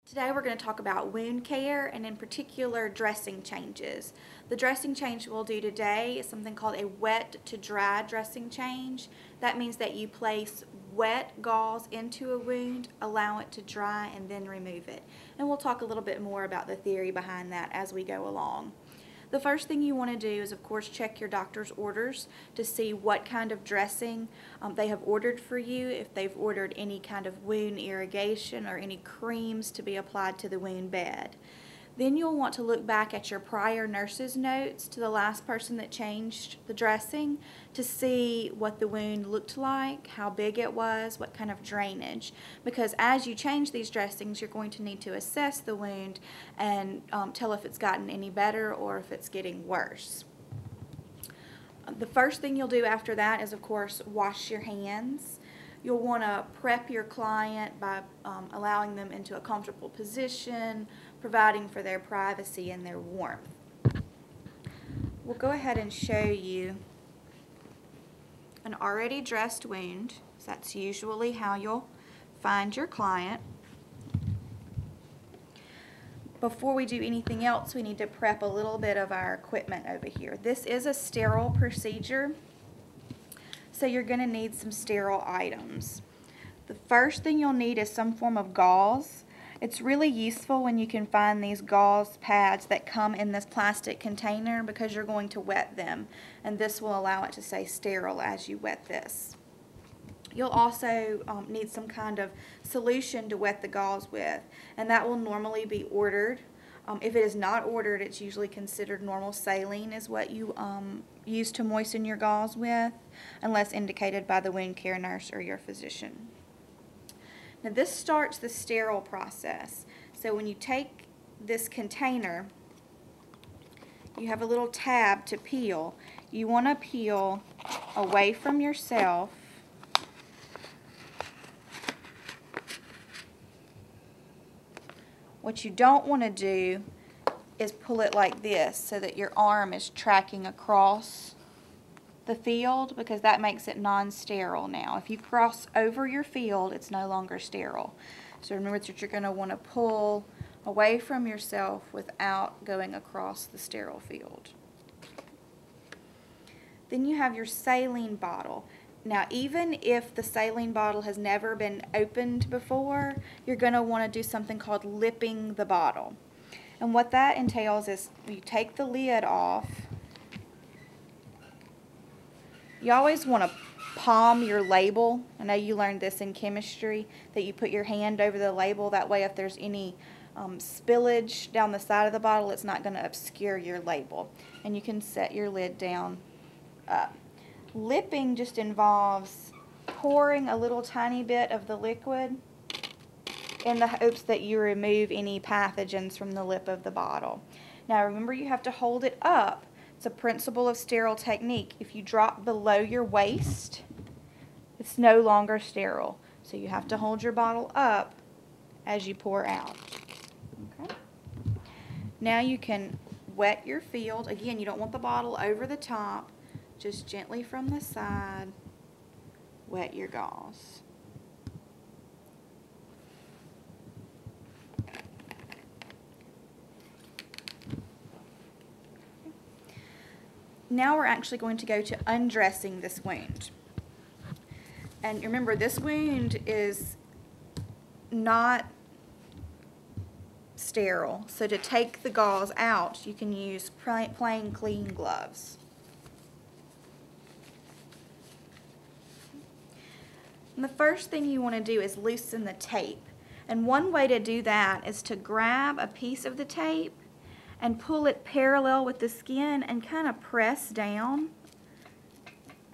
Today we're going to talk about wound care and in particular dressing changes. The dressing change we'll do today is something called a wet to dry dressing change. That means that you place wet gauze into a wound, allow it to dry, and then remove it. And we'll talk a little bit more about the theory behind that as we go along. The first thing you want to do is, of course, check your doctor's orders to see what kind of dressing they have ordered for you, if they've ordered any kind of wound irrigation or any creams to be applied to the wound bed. Then you'll want to look back at your prior nurse's notes to the last person that changed the dressing to see what the wound looked like, how big it was, what kind of drainage. Because as you change these dressings, you're going to need to assess the wound and tell if it's gotten any better or if it's getting worse. The first thing you'll do after that is, of course, wash your hands. You'll want to prep your client by allowing them into a comfortable position, providing for their privacy and their warmth. We'll go ahead and show you an already dressed wound. So that's usually how you'll find your client. Before we do anything else, we need to prep a little bit of our equipment over here. This is a sterile procedure, so you're going to need some sterile items. The first thing you'll need is some form of gauze. It's really useful when you can find these gauze pads that come in this plastic container because you're going to wet them, and this will allow it to stay sterile as you wet this. You'll also need some kind of solution to wet the gauze with, and that will normally be ordered. If it is not ordered, it's usually considered normal saline is what you use to moisten your gauze with, unless indicated by the wound care nurse or your physician. Now this starts the sterile process. So when you take this container, you have a little tab to peel. You want to peel away from yourself. What you don't want to do is pull it like this so that your arm is tracking across the field, because that makes it non-sterile now. If you cross over your field, it's no longer sterile. So remember that you're going to want to pull away from yourself without going across the sterile field. Then you have your saline bottle. Now, even if the saline bottle has never been opened before, you're going to want to do something called lipping the bottle. And what that entails is you take the lid off. You always want to palm your label. I know you learned this in chemistry, that you put your hand over the label. That way if there's any spillage down the side of the bottle, it's not going to obscure your label. And you can set your lid down up. Lipping just involves pouring a little tiny bit of the liquid in the hopes that you remove any pathogens from the lip of the bottle. Now remember, you have to hold it up. It's a principle of sterile technique. If you drop below your waist, it's no longer sterile. So you have to hold your bottle up as you pour out. Okay. Now you can wet your field. Again, you don't want the bottle over the top. Just gently from the side, wet your gauze. Now we're actually going to go to undressing this wound. And remember, this wound is not sterile. So to take the gauze out, you can use plain clean gloves. And the first thing you want to do is loosen the tape. And one way to do that is to grab a piece of the tape and pull it parallel with the skin and kind of press down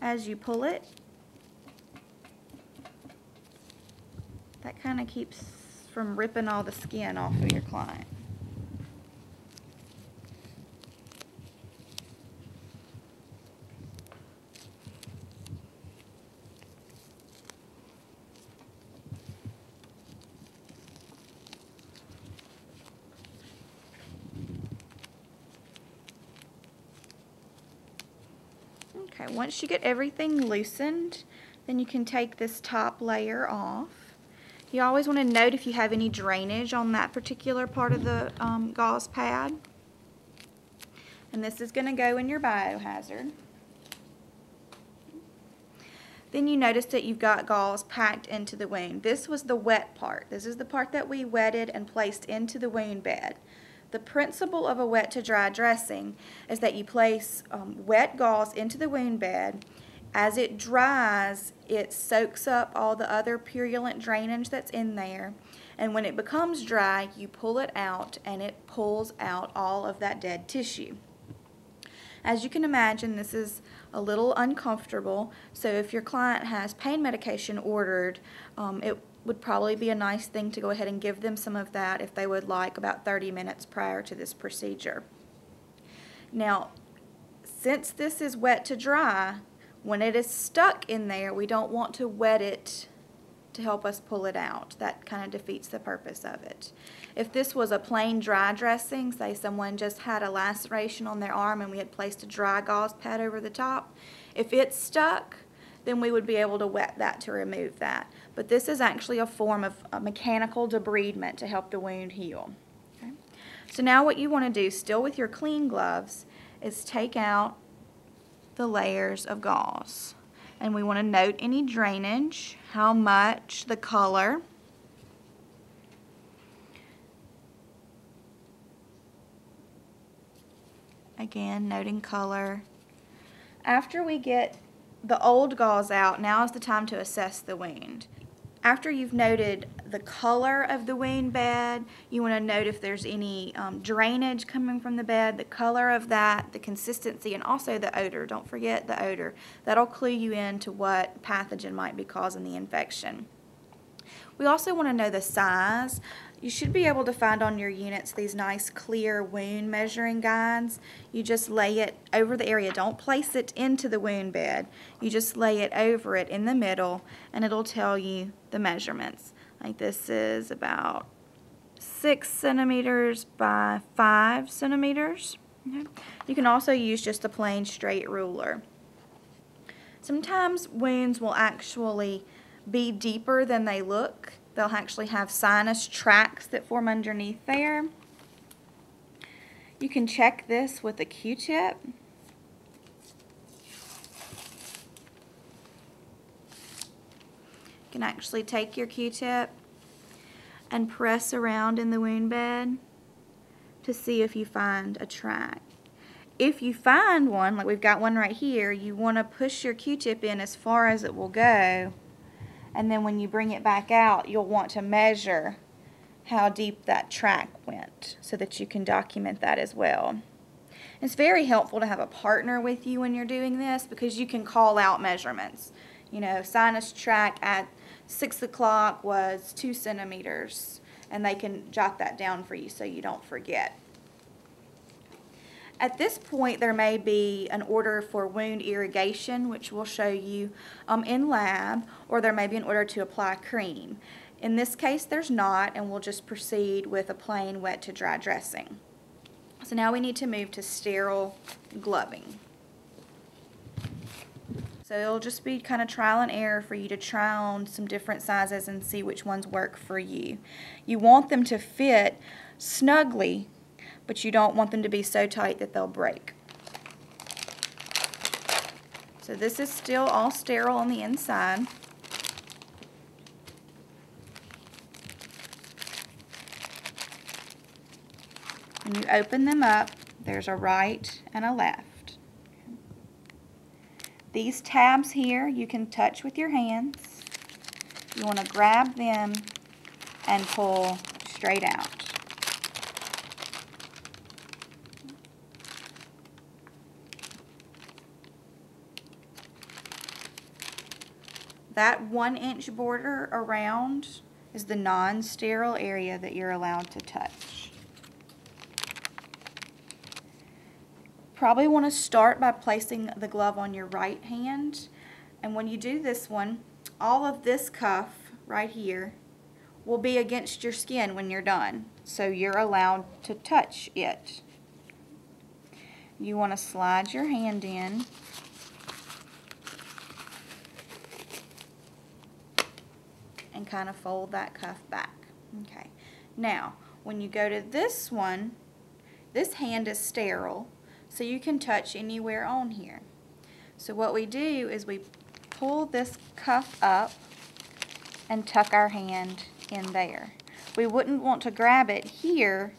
as you pull it. That kind of keeps from ripping all the skin off of your client. Okay, once you get everything loosened, then you can take this top layer off. You always want to note if you have any drainage on that particular part of the gauze pad. And this is going to go in your biohazard. Then you notice that you've got gauze packed into the wound. This was the wet part. This is the part that we wetted and placed into the wound bed. The principle of a wet to dry dressing is that you place wet gauze into the wound bed. As it dries, it soaks up all the other purulent drainage that's in there. And when it becomes dry, you pull it out and it pulls out all of that dead tissue. As you can imagine, this is a little uncomfortable, so if your client has pain medication ordered, it would probably be a nice thing to go ahead and give them some of that if they would like, about 30 minutes prior to this procedure. Now, since this is wet to dry, when it is stuck in there, we don't want to wet it to help us pull it out. That kind of defeats the purpose of it. If this was a plain dry dressing, say someone just had a laceration on their arm and we had placed a dry gauze pad over the top, if it's stuck, then we would be able to wet that to remove that. But this is actually a form of mechanical debridement to help the wound heal. Okay? So now what you want to do, still with your clean gloves, is take out the layers of gauze. And we want to note any drainage, how much, the color. Again, noting color. After we get the old gauze out, now is the time to assess the wound. After you've noted the color of the wound bed, you want to note if there's any drainage coming from the bed, the color of that, the consistency, and also the odor. Don't forget the odor. That'll clue you in to what pathogen might be causing the infection. We also want to know the size. You should be able to find on your units these nice clear wound measuring guides. You just lay it over the area. Don't place it into the wound bed. You just lay it over it in the middle and it'll tell you the measurements. Like this is about 6 centimeters by 5 centimeters. Okay. You can also use just a plain straight ruler. Sometimes wounds will actually be deeper than they look. They'll actually have sinus tracts that form underneath there. You can check this with a Q-tip. You can actually take your Q-tip and press around in the wound bed to see if you find a tract. If you find one, like we've got one right here, you want to push your Q-tip in as far as it will go. And then when you bring it back out, you'll want to measure how deep that tract went so that you can document that as well. It's very helpful to have a partner with you when you're doing this because you can call out measurements. You know, sinus tract at 6 o'clock was 2 centimeters, and they can jot that down for you so you don't forget. At this point, there may be an order for wound irrigation, which we'll show you in lab, or there may be an order to apply cream. In this case, there's not, and we'll just proceed with a plain wet to dry dressing. So now we need to move to sterile gloving. So it'll just be kind of trial and error for you to try on some different sizes and see which ones work for you. You want them to fit snugly, but you don't want them to be so tight that they'll break. So this is still all sterile on the inside. When you open them up, there's a right and a left. These tabs here you can touch with your hands. You want to grab them and pull straight out. That 1-inch border around is the non-sterile area that you're allowed to touch. Probably want to start by placing the glove on your right hand, and when you do this one, all of this cuff right here will be against your skin when you're done, so you're allowed to touch it. You want to slide your hand in and and kind of fold that cuff back. Okay. Now, when you go to this one, this hand is sterile, so you can touch anywhere on here. So what we do is we pull this cuff up and tuck our hand in there. We wouldn't want to grab it here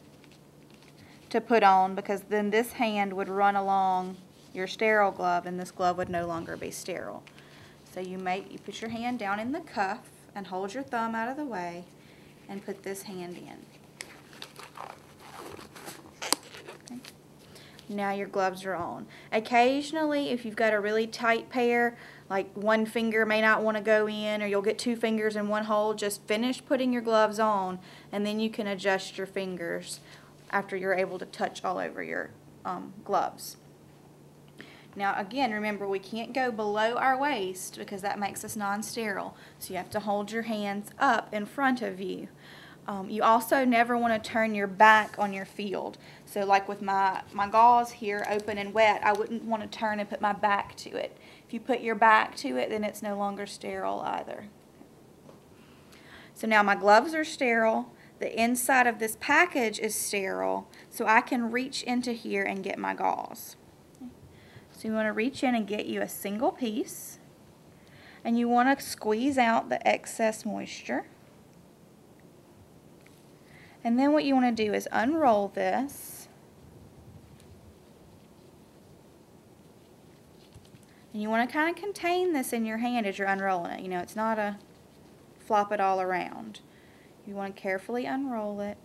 to put on, because then this hand would run along your sterile glove and this glove would no longer be sterile. So you put your hand down in the cuff and hold your thumb out of the way and put this hand in. Okay. Now your gloves are on. Occasionally, if you've got a really tight pair, like one finger may not want to go in, or you'll get two fingers in one hole, just finish putting your gloves on and then you can adjust your fingers after you're able to touch all over your gloves. Now again, remember, we can't go below our waist because that makes us non-sterile. So you have to hold your hands up in front of you. You also never want to turn your back on your field. So like with my gauze here, open and wet, I wouldn't want to turn and put my back to it. If you put your back to it, then it's no longer sterile either. So now my gloves are sterile. The inside of this package is sterile, so I can reach into here and get my gauze. So you want to reach in and get you a single piece, and you want to squeeze out the excess moisture. And then what you want to do is unroll this, and you want to kind of contain this in your hand as you're unrolling it. You know, it's not a flop it all around. You want to carefully unroll it.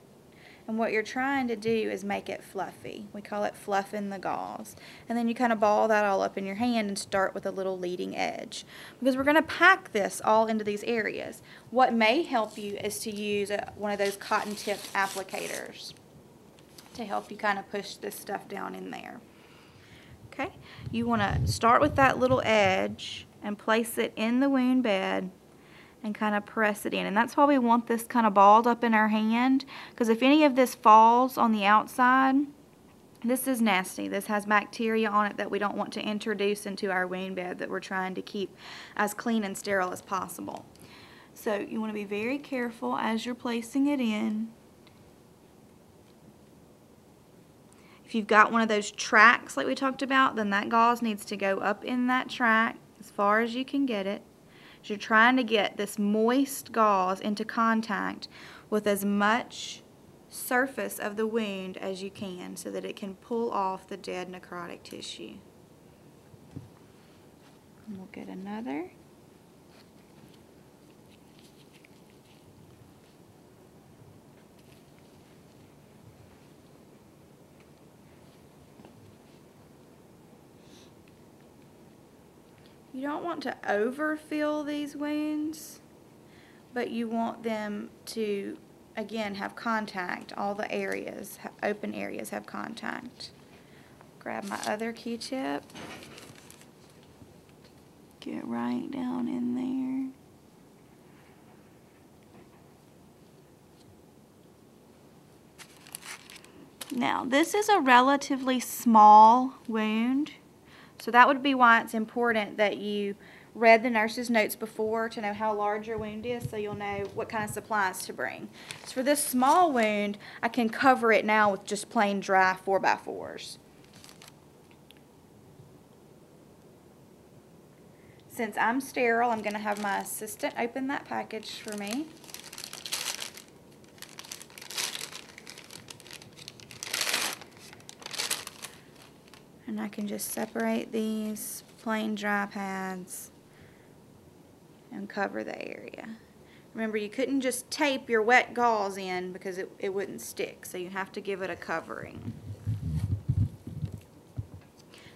And what you're trying to do is make it fluffy. We call it fluffing the gauze. And then you kind of ball that all up in your hand and start with a little leading edge. Because we're going to pack this all into these areas. What may help you is to use one of those cotton tip applicators to help you kind of push this stuff down in there. Okay, you want to start with that little edge and place it in the wound bed and kind of press it in. And that's why we want this kind of balled up in our hand, because if any of this falls on the outside, this is nasty. This has bacteria on it that we don't want to introduce into our wound bed that we're trying to keep as clean and sterile as possible. So you want to be very careful as you're placing it in. If you've got one of those tracks like we talked about, then that gauze needs to go up in that track as far as you can get it. You're trying to get this moist gauze into contact with as much surface of the wound as you can so that it can pull off the dead necrotic tissue. And we'll get another. You don't want to overfill these wounds, but you want them to, again, have contact. All the areas, open areas, have contact. Grab my other Q-tip. Get right down in there. Now, this is a relatively small wound. So that would be why it's important that you read the nurse's notes before to know how large your wound is, so you'll know what kind of supplies to bring. So for this small wound, I can cover it now with just plain dry 4x4s. Since I'm sterile, I'm going to have my assistant open that package for me. And I can just separate these plain dry pads and cover the area. Remember, you couldn't just tape your wet gauze in because it wouldn't stick, so you have to give it a covering.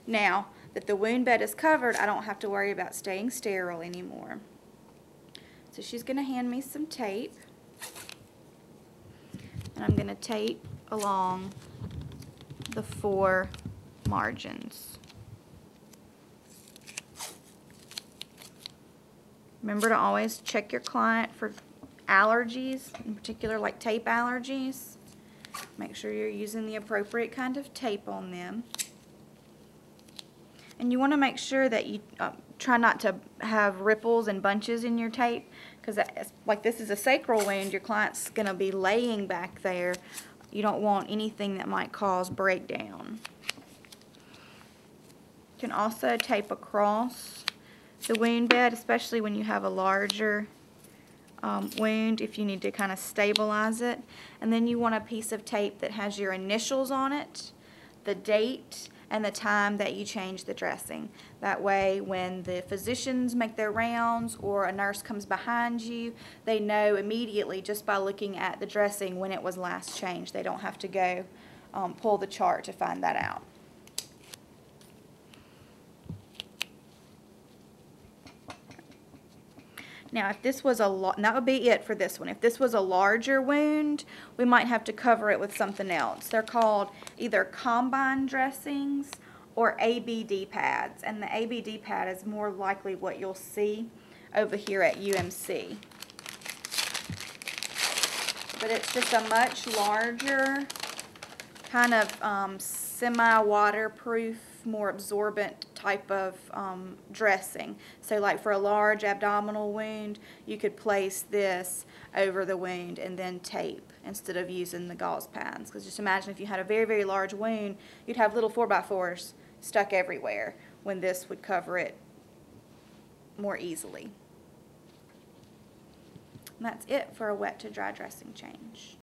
Now that the wound bed is covered, I don't have to worry about staying sterile anymore. So she's going to hand me some tape, and I'm going to tape along the 4 margins. Remember to always check your client for allergies, in particular like tape allergies. Make sure you're using the appropriate kind of tape on them. And you want to make sure that you try not to have ripples and bunches in your tape, because like this is a sacral wound, your client's going to be laying back there. You don't want anything that might cause breakdown. You can also tape across the wound bed, especially when you have a larger wound, if you need to kind of stabilize it. And then you want a piece of tape that has your initials on it, the date, and the time that you change the dressing. That way, when the physicians make their rounds or a nurse comes behind you, they know immediately just by looking at the dressing when it was last changed. They don't have to go pull the chart to find that out. Now, if this was and that would be it for this one. If this was a larger wound, we might have to cover it with something else. They're called either combine dressings or ABD pads. And the ABD pad is more likely what you'll see over here at UMC. But it's just a much larger, kind of semi-waterproof, more absorbent type of dressing. So like for a large abdominal wound, you could place this over the wound and then tape instead of using the gauze pads. Because just imagine if you had a very, very large wound, you'd have little 4x4s stuck everywhere, when this would cover it more easily. And that's it for a wet to dry dressing change.